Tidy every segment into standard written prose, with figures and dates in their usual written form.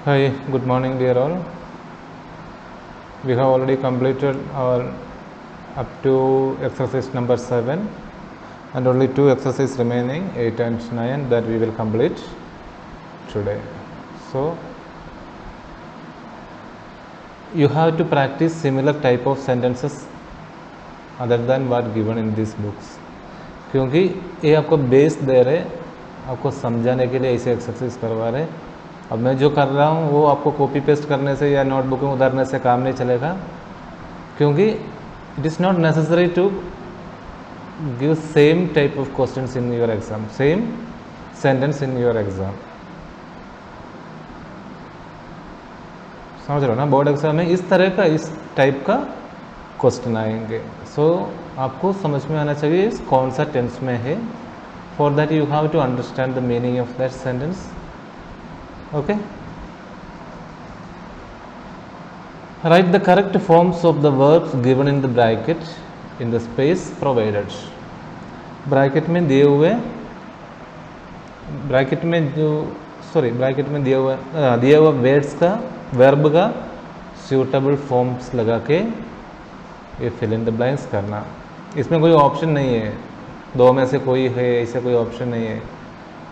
Hi, good morning, dear all. We have already completed our up to exercise number 7, and only 2 exercises remaining, 8 and 9, that we will complete today. So, you have to practice similar type of sentences other than what given in these books, क्योंकि ये आपको base दे रहे, आपको समझाने के लिए ऐसे exercise करवा रहे। अब मैं जो कर रहा हूँ वो आपको कॉपी पेस्ट करने से या नोटबुक में उतारने से काम नहीं चलेगा, क्योंकि it is not necessary to give same type of questions in your exam, same sentence in your exam. समझ रहे हो ना? बोर्ड एग्जाम में इस तरह का, इस टाइप का क्वेश्चन आएंगे। सो आपको समझ में आना चाहिए कौन सा टेंस में है। For that you have to understand the meaning of that sentence. Okay, write the correct forms of the verbs given in the bracket in the space provided. Bracket में दिए हुए, ब्रैकेट में दिया हुआ वर्ड्स का, verb का suitable forms लगा के ये फिल इन द ब्लैंक्स करना। इसमें कोई ऑप्शन नहीं है, दो में से कोई है, ऐसे कोई ऑप्शन नहीं है।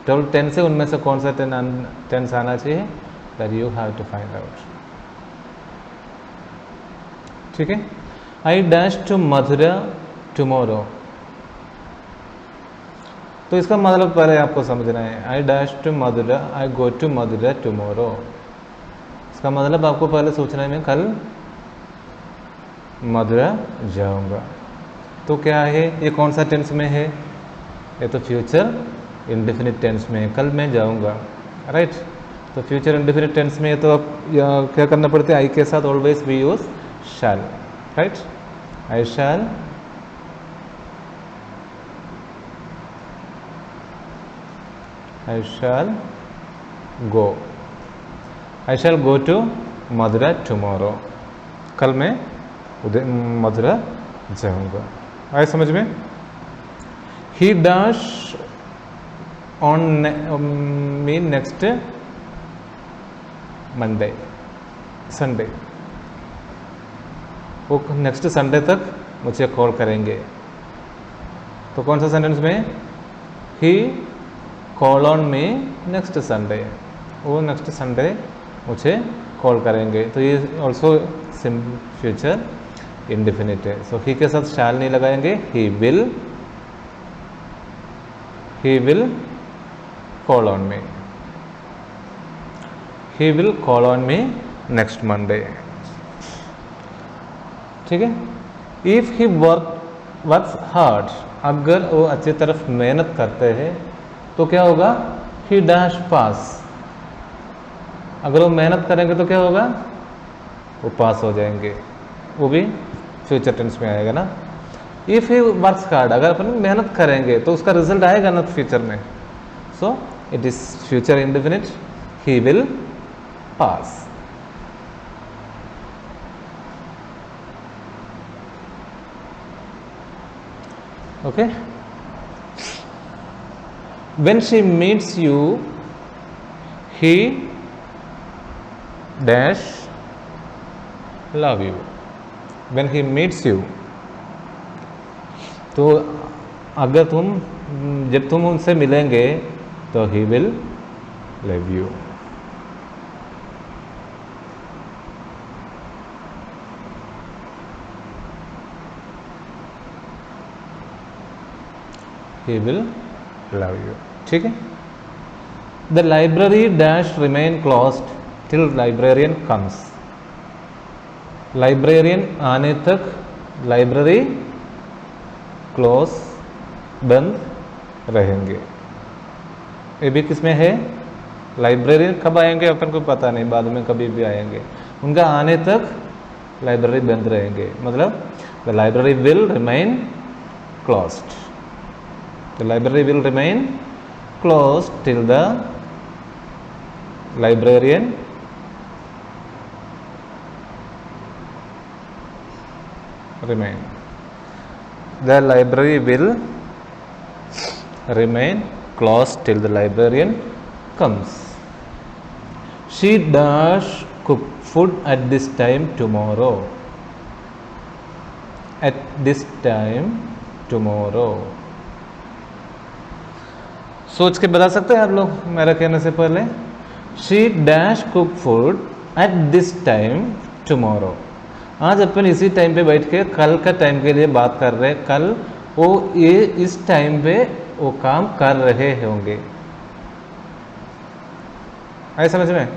टोटल 10 से उनमें से कौन सा टेंस आना चाहिए, that you have to find out. ठीक है। I dash to Mathura tomorrow, तो इसका मतलब पहले आपको समझना है। I dash to Mathura, I go to Mathura tomorrow, इसका मतलब आपको पहले सोचना है मैं कल मथुरा जाऊंगा। तो क्या है, ये कौन सा टेंस में है? ये तो फ्यूचर इंडेफिनिट टेंस में, कल मैं जाऊंगा, राइट। तो फ्यूचर इंडेफिनिट टेंस में तो आप क्या करना पड़ता है, आई के साथ always we use shall, right. I shall go to Mathura tomorrow, कल मैं मथुरा जाऊंगा। आए समझ में? He dash on mean next Monday, Sunday, वो नेक्स्ट संडे तक मुझे कॉल करेंगे। तो कौन सा सेंटेंस में? He call on me next Sunday, वो नेक्स्ट संडे मुझे कॉल करेंगे। तो ये ऑल्सो फ्यूचर इंडेफिनिट है। सो ही के साथ शैल नहीं लगाएंगे, he will call on me, he will call on me next Monday। ठीक है। if he works hard, अगर वो अच्छी तरफ मेहनत करते हैं तो क्या होगा? he dash pass, अगर वो मेहनत करेंगे तो क्या होगा? वो पास हो जाएंगे, वो भी फ्यूचर टेंस में आएगा ना। if he works hard, अगर अपन मेहनत करेंगे तो उसका रिजल्ट आएगा ना फ्यूचर में। सो it is future indefinite, he will pass। okay, when she meets you, he dash love you, when he meets you, तो अगर जब तुम उनसे मिलेंगे तो he will love you। he will love you। ठीक है। the library dash remain closed till librarian comes, librarian आने तक लाइब्रेरी क्लोज, बंद रहेंगे। ये भी किसमें है? लाइब्रेरियन कब आएंगे अपन को पता नहीं, बाद में कभी भी आएंगे। उनका आने तक लाइब्रेरी बंद रहेंगे, मतलब the library will remain closed, the library will remain closed till the librarian remain, the library will remain closed till the librarian comes। She dash cook food at this time tomorrow, eight this time tomorrow. सोच के बता सकते हैं आप लोग मेरा कहने से पहले? She dash cook food at this time tomorrow. आज अपन इसी टाइम पे बैठ के कल का टाइम के लिए बात कर रहे हैं। कल वो ये इस टाइम पे वो काम कर रहे होंगे। आए समझ में?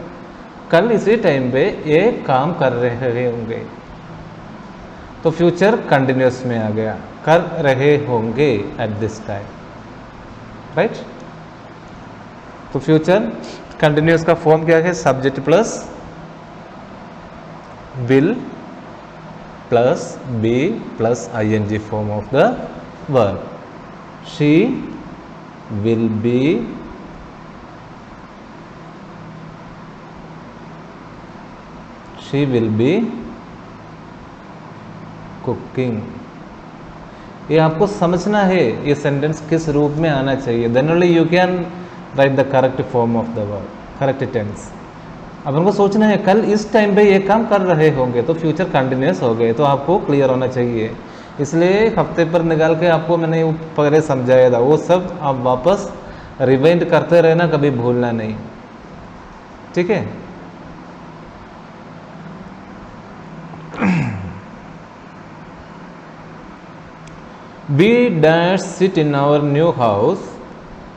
कल इसी टाइम पे ये काम कर रहे होंगे, तो फ्यूचर कंटिन्यूस में आ गया, कर रहे होंगे एट दिस टाइम, राइट? तो फ्यूचर कंटिन्यूस का फॉर्म क्या है? Subject plus will plus be plus ing form of the verb. She will be cooking. ये आपको समझना है ये सेंटेंस किस रूप में आना चाहिए, then only you can write the correct form of the verb, correct tense. अब हमको सोचना है कल इस टाइम पे ये काम कर रहे होंगे, तो फ्यूचर कंटिन्यूस हो गए, तो आपको क्लियर होना चाहिए। इसलिए हफ्ते पर निकाल के आपको मैंने पहले समझाया था, वो सब आप वापस रिवाइंड करते रहना, कभी भूलना नहीं, ठीक है? We dash sit in our new house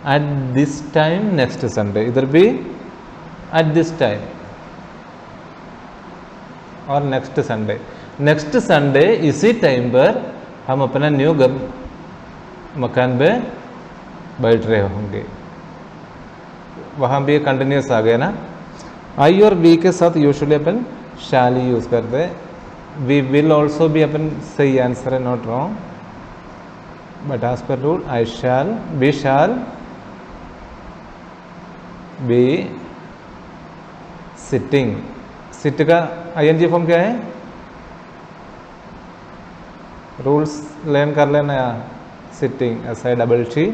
at this time next Sunday। इधर भी at this time और नेक्स्ट संडे। नेक्स्ट संडे इसी टाइम पर हम अपना न्यू मकान पे बैठ रहे होंगे। वहाँ भी कंटिन्यूस आ गया ना। आई और वी के साथ यूजुअली अपन शैल ही यूज करते हैं। वी विल ऑल्सो भी अपन सही आंसर है, not wrong, but as per rule I shall be sitting. Sit का ing फॉर्म क्या है? रूल्स लर्न कर लेना यार। Sitting SITTING।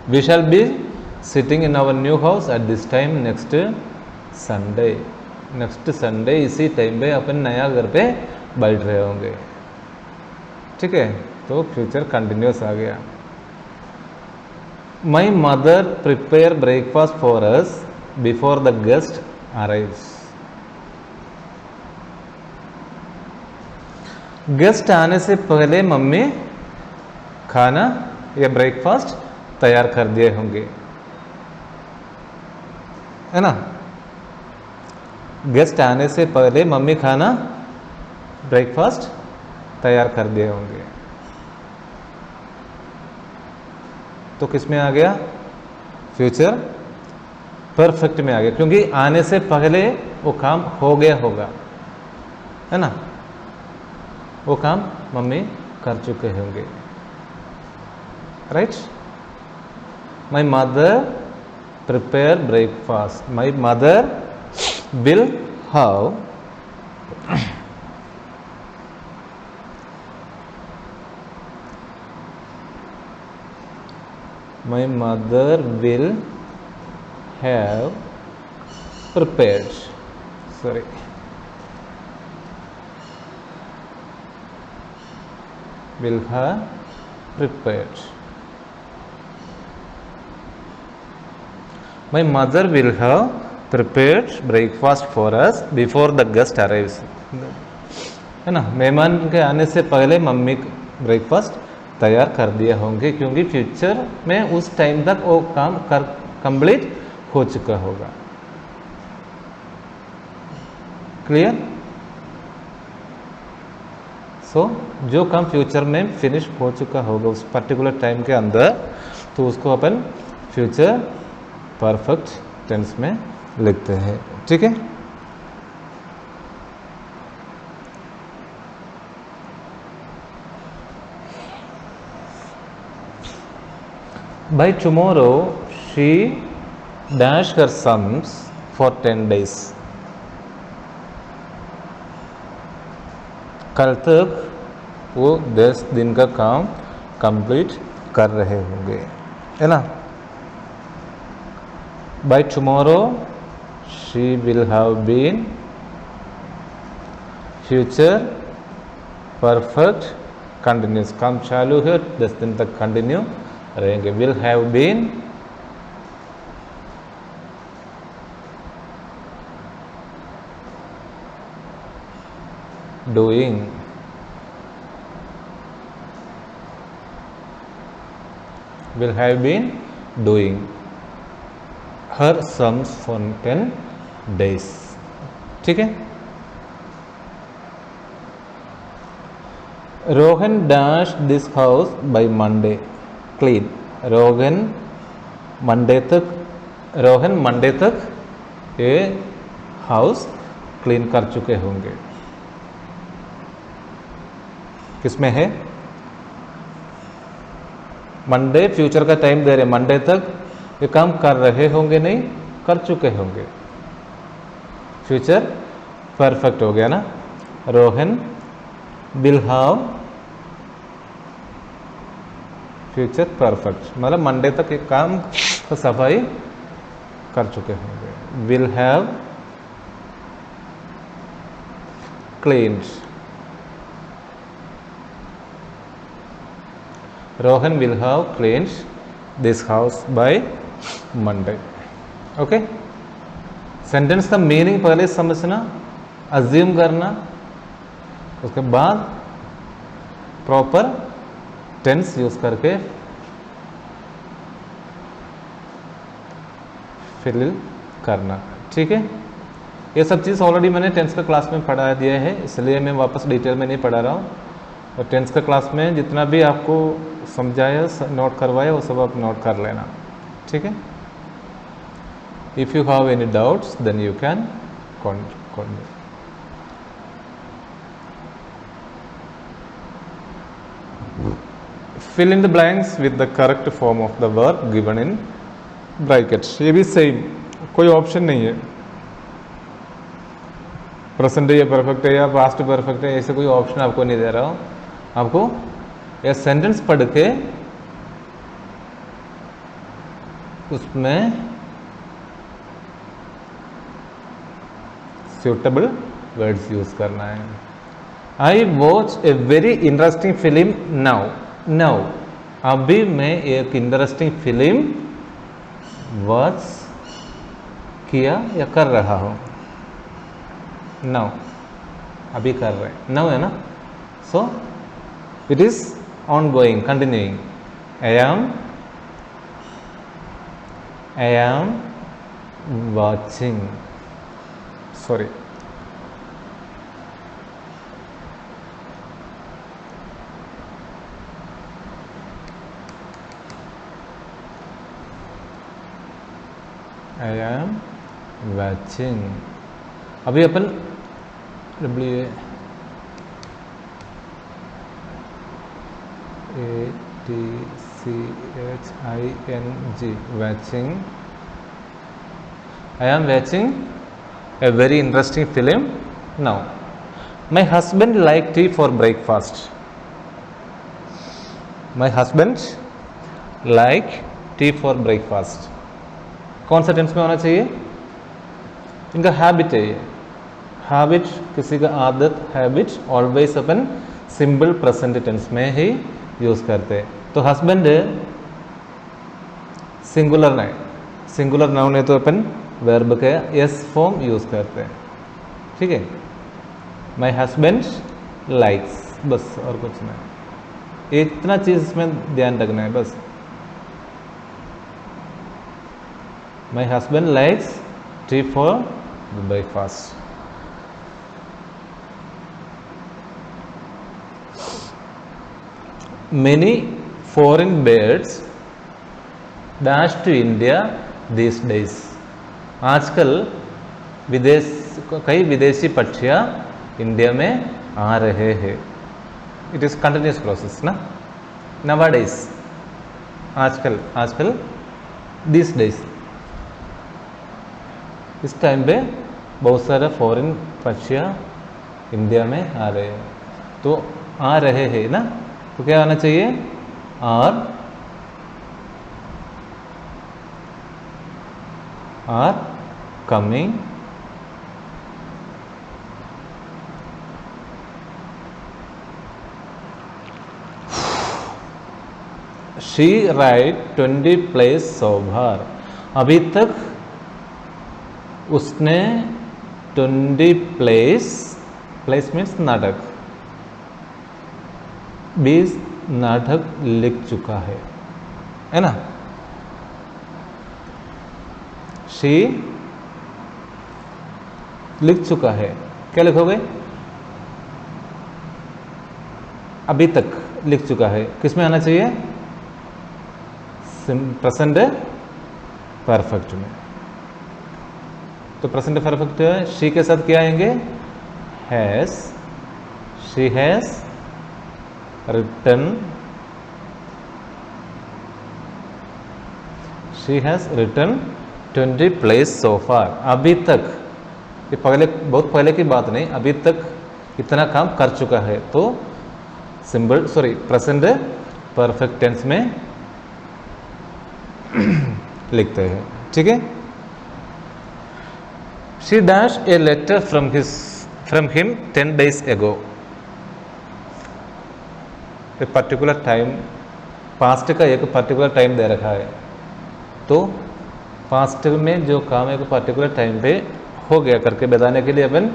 We shall be sitting in our new house at this time next Sunday. Next Sunday इसी time पे अपन नया घर पे बैठ रहे होंगे, ठीक है? तो फ्यूचर कंटिन्यूस आ गया। My mother prepare breakfast for us before the guest arrives. Guest आने से पहले मम्मी खाना या ब्रेकफास्ट तैयार कर दिए होंगे, है ना? गेस्ट आने से पहले मम्मी खाना ब्रेकफास्ट तैयार कर दिए होंगे। तो किस में आ गया? फ्यूचर परफेक्ट में आ गया, क्योंकि आने से पहले वो काम हो गया होगा, है ना? वो काम मम्मी कर चुके होंगे, right? My mother prepare breakfast. My mother will have my mother will have prepared, sorry, will have prepared. My mother will have prepared breakfast for us before the guest arrives, है ना? मेहमान के आने से पहले मम्मी ब्रेकफास्ट तैयार कर दिए होंगे, क्योंकि फ्यूचर में उस टाइम तक वो काम कर कंप्लीट हो चुका होगा। क्लियर? सो जो काम फ्यूचर में फिनिश हो चुका होगा उस पर्टिकुलर टाइम के अंदर, तो उसको अपन फ्यूचर परफेक्ट टेंस में लिखते हैं, ठीक है? By tomorrow she dash her sums for 10 days। कल तक वो 10 दिन का काम कंप्लीट कर रहे होंगे, है ना? By tomorrow she will have been, future perfect continuous, काम चालू है 10 दिन तक कंटिन्यू रहेंगे। Will have been doing, will have been doing her sums for 10 days। ठीक है। Rohan dash this house by Monday clean, Rohan Monday तक ये हाउस क्लीन कर चुके होंगे। किसमें है? मंडे फ्यूचर का टाइम दे रहे, मंडे तक ये काम कर रहे होंगे, नहीं कर चुके होंगे। फ्यूचर परफेक्ट हो गया ना। Rohan will have future perfect, मतलब मंडे तक ये काम का सफाई कर चुके होंगे। Will have cleaned, Rohan will have cleaned this house by Monday. Okay, sentence का मीनिंग पहले समझना, अज्यूम करना, उसके बाद प्रॉपर टेंस यूज करके फिल करना। ठीक है, ये सब चीज़ ऑलरेडी मैंने टेंस का क्लास में पढ़ा दिया है, इसलिए मैं वापस डिटेल में नहीं पढ़ा रहा हूँ। और टेंस का क्लास में जितना भी आपको समझाया, नोट करवाया, वो सब आप नोट कर लेना। ठीक है। If you have any doubts then you can call me. Fill in the blanks with the correct form of the verb given in brackets. ये भी सेम, कोई ऑप्शन नहीं है, प्रेजेंट है या परफेक्ट है या पास्ट परफेक्ट है, ऐसे कोई ऑप्शन आपको नहीं दे रहा हूँ। आपको यह सेंटेंस पढ़ के उसमें सूटेबल वर्ड्स यूज करना है। I watch a very interesting film now, अभी मैं एक इंटरेस्टिंग फिल्म वॉच किया या कर रहा हूँ। नाउ अभी कर रहे हैं, नाउ है ना, so it is ongoing, continuing. I am watching, sorry, I am watching। अभी अपन WATCHING, watching। I am watching a very interesting film now। My husband like tea for breakfast। My husband like tea for breakfast। कौन सा tense में होना चाहिए? इनका habit है ये। Habit किसी का आदत, हैबिट ऑलवेज अपन सिंपल प्रेजेंट टेंस में ही यूज करते हैं। तो हस्बैंड सिंगुलर है, सिंगुलर नाउन है तो अपन वर्ब के एस फॉर्म यूज करते हैं। ठीक है, माई हस्बैंड लाइक्स, बस और कुछ नहीं, इतना चीज इसमें ध्यान रखना है बस। My husband likes T for breakfast. Many foreign birds dash to India these days। आजकल कई विदेशी पक्षियाँ इंडिया में आ रहे हैं। इट इज कंटिन्यूस प्रोसेस ना। nowadays, आजकल दिस डेज, इस टाइम पे बहुत सारे फॉरेन पक्षियाँ इंडिया में आ रहे हैं। तो आ रहे हैं ना, तो क्या आना चाहिए? और are coming she write 20 plays so far. अभी तक उसने 20 plays मीन्स नाटक, 20 नाटक लिख चुका है ना. शी लिख चुका है, क्या लिखोगे? अभी तक लिख चुका है, किसमें आना चाहिए? प्रेजेंट परफेक्ट में. तो प्रेजेंट परफेक्ट शी के साथ क्या आएंगे? Has. She has written. She has written 20 plays so far. अभी तक, ये पहले, बहुत पहले की बात नहीं, अभी तक इतना काम कर चुका है. तो सिंबल प्रेजेंट परफेक्ट टेंस में लिखते हैं. ठीक है. She dash a letter from him 10 days ago. A particular time, past का एक पर्टिकुलर टाइम दे रखा है, तो पास्ट में जो काम एक पर्टिकुलर टाइम पे हो गया करके बताने के लिए अपन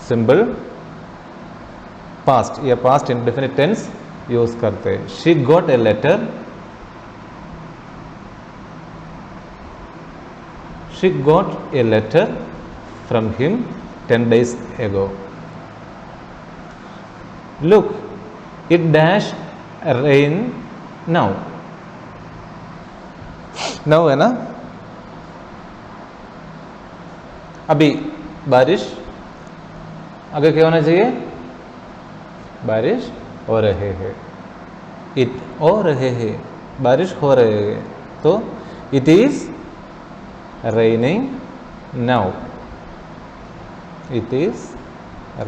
सिंबल पास्ट या पास्ट इंडेफिनिट टेंस यूज करते हैं. She got a letter. She got a letter from him 10 days ago. Look, it dash rain now. Now है ना, अभी बारिश. आगे क्या होना चाहिए? बारिश हो रहे हैं. इट हो रहे हैं, बारिश हो रहे हैं. तो it is raining now. It is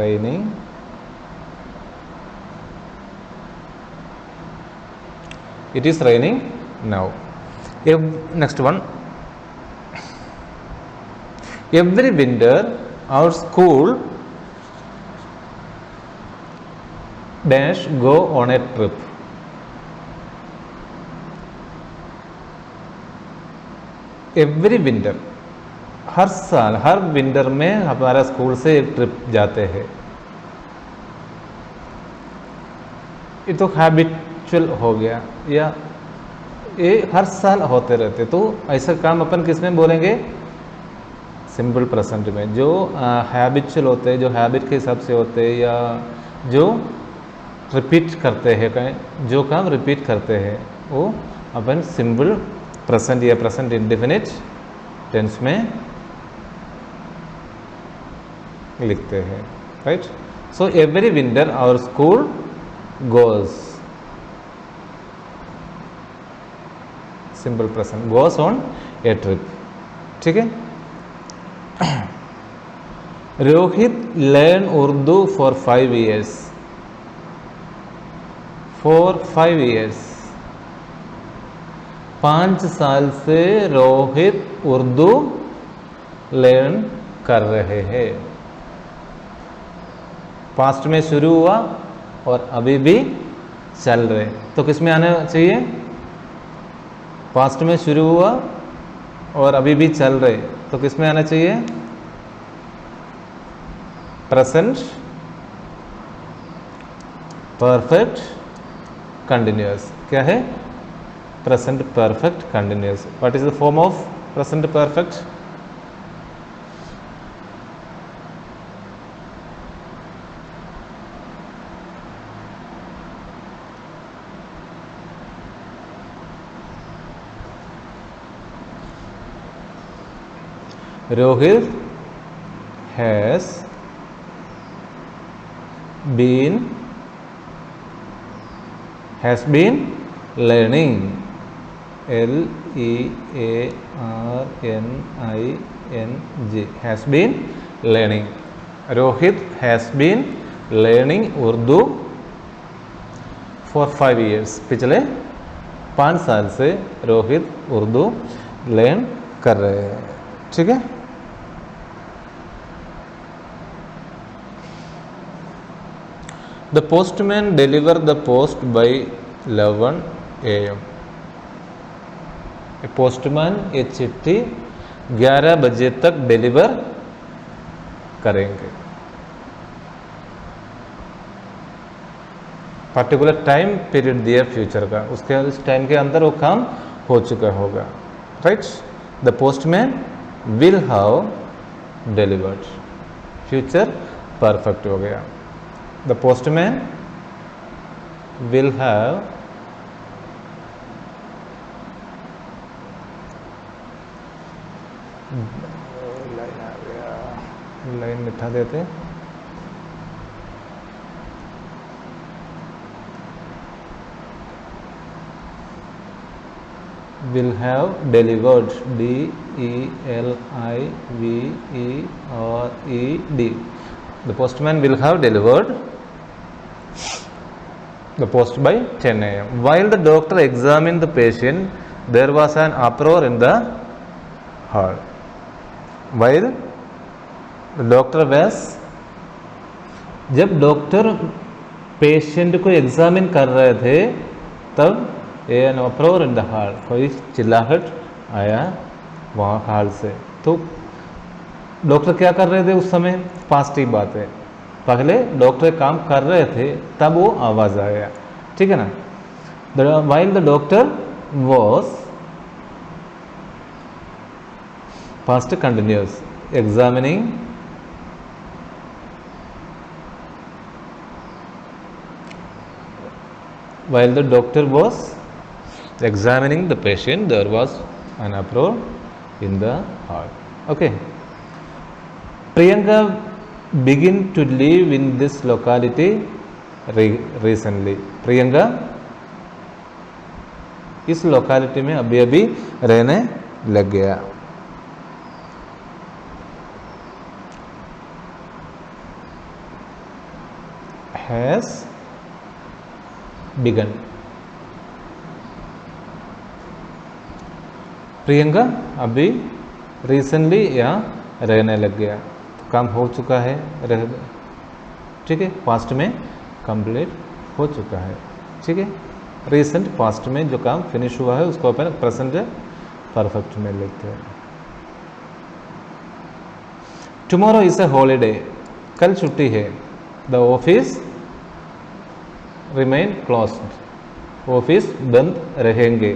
raining. It is raining now. Next one. Every winter our school dash go on a trip. Every winter, हर साल, हर विंटर में हमारा स्कूल से एक ट्रिप जाते हैं. ये तो हैबिचुअल हो गया, या ये हर साल होते रहते. तो ऐसा काम अपन किस में बोलेंगे? सिंपल प्रेजेंट में. जो हैबिचुअल होते हैं, जो हैबिट के हिसाब से होते हैं, या जो रिपीट करते हैं, जो काम रिपीट करते हैं, वो अपन सिंपल प्रेजेंट या प्रेजेंट इंडेफिनिट टेंस में लिखते हैं. Right. So every winter our school goes, simple present, goes on a trip. ठीक है. Rohit learn Urdu for 5 years. For 5 years, 5 साल से रोहित उर्दू लर्न कर रहे हैं. पास्ट में शुरू हुआ और अभी भी चल रहे. तो किस में आना चाहिए? पास्ट में शुरू हुआ और अभी भी चल रहे, तो किस में आना चाहिए? Present perfect continuous. क्या है? present perfect continuous. What is the form of present perfect? Rohit has been learning. Learning. Has been learning. Rohit has been learning Urdu for 5 years. पिछले 5 साल से रोहित उर्दू लर्न कर रहे हैं, ठीक है। The postman deliver the post by 11 AM। Postman ये चिट्ठी 11 बजे तक डिलीवर करेंगे। पर्टिकुलर टाइम पीरियड दिया फ्यूचर का, उसके उस टाइम के अंदर वो काम हो चुका होगा, right. The postman will have delivered, future perfect हो गया। The postman will have line मिटा देते, will have delivered, D-E-L-I-V-E-R-E-D, the postman will have delivered the post by 10 AM. While the doctor examined the patient, there was an uproar in the hall. While the doctor was, जब doctor patient को examine कर रहे थे तब an uproar in the hall, कोई चिल्लाहट आया वहाँ हॉल से। तो डॉक्टर क्या कर रहे थे उस समय, पास्ट की बात है, पहले डॉक्टर काम कर रहे थे तब वो आवाज़ आया, ठीक है ना। While the doctor was, past continuous, examining while the doctor was examining the patient, there was an uproar in the hall. Okay. Priyanka began to live in this locality recently. Priyanka इस locality में अभी अभी रहने लग गया। Has begun, Priyanka अभी recently यहाँ रहने लग गया, तो काम हो चुका है, रह, ठीक है, पास्ट में कंप्लीट हो चुका है, ठीक है। रिसेंट पास्ट में जो काम फिनिश हुआ है उसको अपन प्रेजेंट परफेक्ट में लिखते हैं। टुमारो इज अ हॉलीडे, कल छुट्टी है। The office remain closed, office बंद रहेंगे,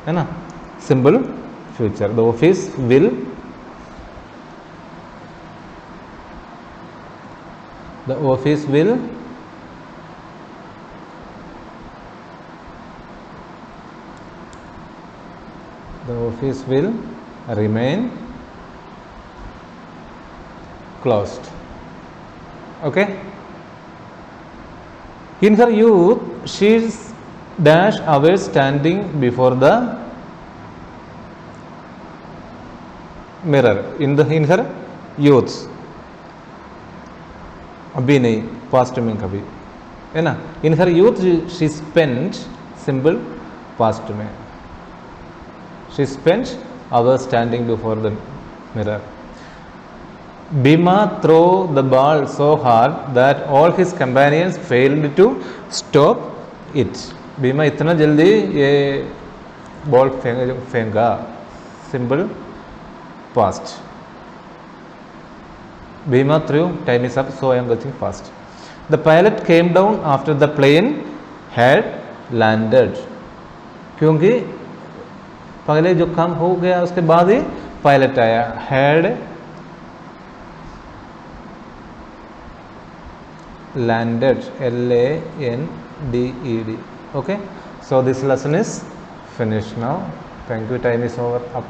है ना, simple future. The office will, the office will the office will remain closed. Okay. In her youth, she is dash hours standing before the mirror. In her youth, अभी नहीं, past में कभी, है ना। In her youth she spent, simple past में, she spent hours standing before the mirror. Bhima threw the ball so hard that all his companions failed to stop it. Bhima इतना जल्दी ये बॉल फेंका, simple past. Bhima threw, time is up, so I am going fast. The pilot came down after the plane had landed. क्योंकि पहले जो काम हो गया उसके बाद ही पायलट आया। Had landed, LANDED. Okay, so this lesson is finished now. Thank you. Time is over. Up.